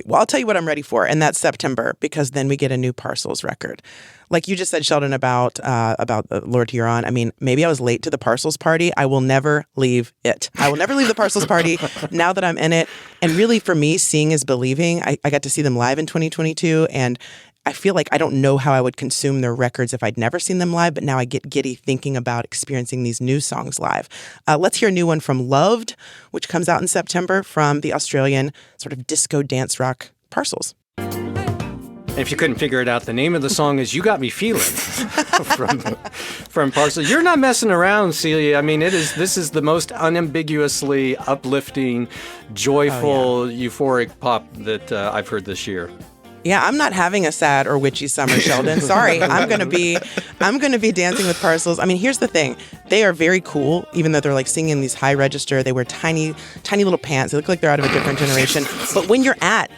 Well, I'll tell you what I'm ready for, and that's September, because then we get a new Parcels record. Like you just said, Sheldon, about Lord Huron. I mean, maybe I was late to the Parcels party. I will never leave it. I will never leave the Parcels party now that I'm in it. And really, for me, seeing is believing. I got to see them live in 2022, and I feel like I don't know how I would consume their records if I'd never seen them live, but now I get giddy thinking about experiencing these new songs live. Let's hear a new one from Loved, which comes out in September, from the Australian sort of disco dance rock Parcels. If you couldn't figure it out, the name of the song is You Got Me Feeling from Parcels. You're not messing around, Celia. I mean, this is the most unambiguously uplifting, joyful, euphoric pop that I've heard this year. Yeah, I'm not having a sad or witchy summer, Sheldon. Sorry. I'm going to be dancing with Parcels. I mean, here's the thing. They are very cool, even though they're like singing these high register. They wear tiny little pants. They look like they're out of a different generation. But when you're at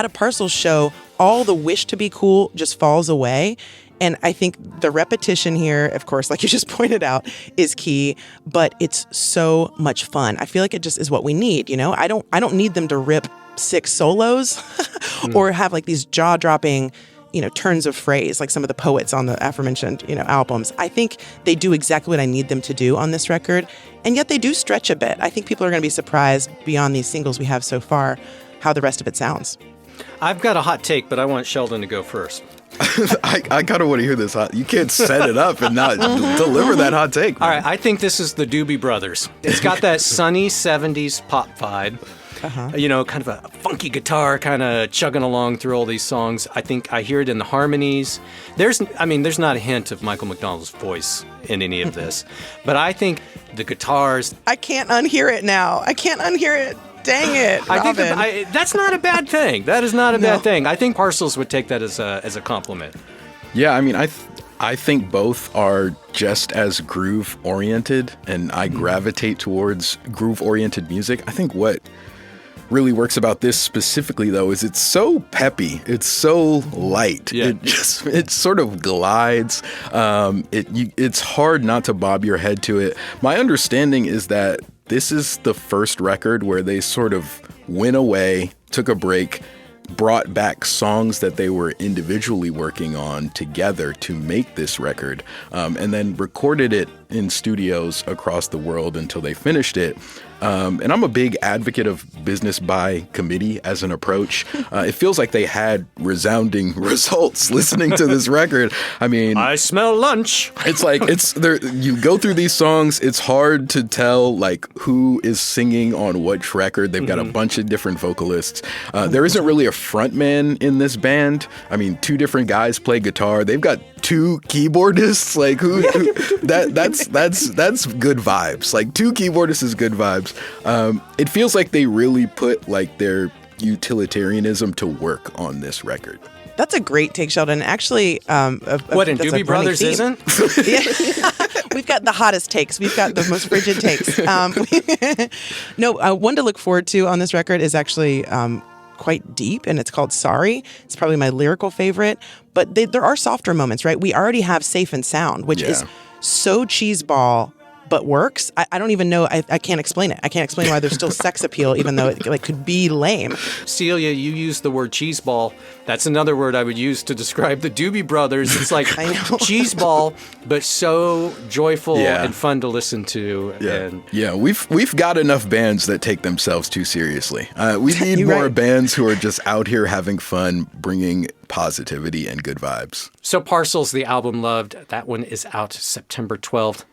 a Parcels show, all the wish to be cool just falls away. And I think the repetition here, of course, like you just pointed out, is key, but it's so much fun. I feel like it just is what we need, you know? I don't need them to rip 6 solos or have like these jaw-dropping, turns of phrase like some of the poets on the aforementioned, albums. I think they do exactly what I need them to do on this record, and yet they do stretch a bit. I think people are going to be surprised beyond these singles we have so far how the rest of it sounds. I've got a hot take, but I want Sheldon to go first. I kind of want to hear this. You can't set it up and not deliver that hot take. Man. All right, I think this is the Doobie Brothers. It's got that sunny 70s pop vibe. Kind of a funky guitar kind of chugging along through all these songs. I think I hear it in the harmonies. There's not a hint of Michael McDonald's voice in any of this. But I think the guitars... I can't unhear it now. I can't unhear it. Dang it, Robin. I think that's not a bad thing. That is not a bad thing. I think Parcels would take that as a compliment. Yeah, I mean, I think both are just as groove-oriented, and I gravitate towards groove-oriented music. I think what really works about this specifically, though, is it's so peppy. It's so light. Yeah. It sort of glides. It's hard not to bob your head to it. My understanding is that this is the first record where they sort of went away, took a break, brought back songs that they were individually working on together to make this record, and then recorded it in studios across the world until they finished it. And I'm a big advocate of business by committee as an approach. It feels like they had resounding results listening to this record. I mean, I smell lunch. It's like you go through these songs. It's hard to tell like who is singing on which record. They've got a bunch of different vocalists. There isn't really a front man in this band. I mean, 2 different guys play guitar. They've got 2 keyboardists. Like that's good vibes. Like 2 keyboardists is good vibes. It feels like they really put like their utilitarianism to work on this record. That's a great take, Sheldon. Actually, what in Doobie Brothers isn't? We've got the hottest takes. We've got the most frigid takes. One to look forward to on this record is actually quite deep, and it's called Sorry. It's probably my lyrical favorite, but there are softer moments, right? We already have Safe and Sound, which is so cheeseball, but works. I don't even know. I can't explain it. I can't explain why there's still sex appeal, even though it could be lame. Celia, you used the word cheeseball. That's another word I would use to describe the Doobie Brothers. It's like cheeseball, but so joyful and fun to listen to. Yeah, we've got enough bands that take themselves too seriously. We need more bands who are just out here having fun, bringing positivity and good vibes. So Parcels, the album Loved, that one is out September 12th.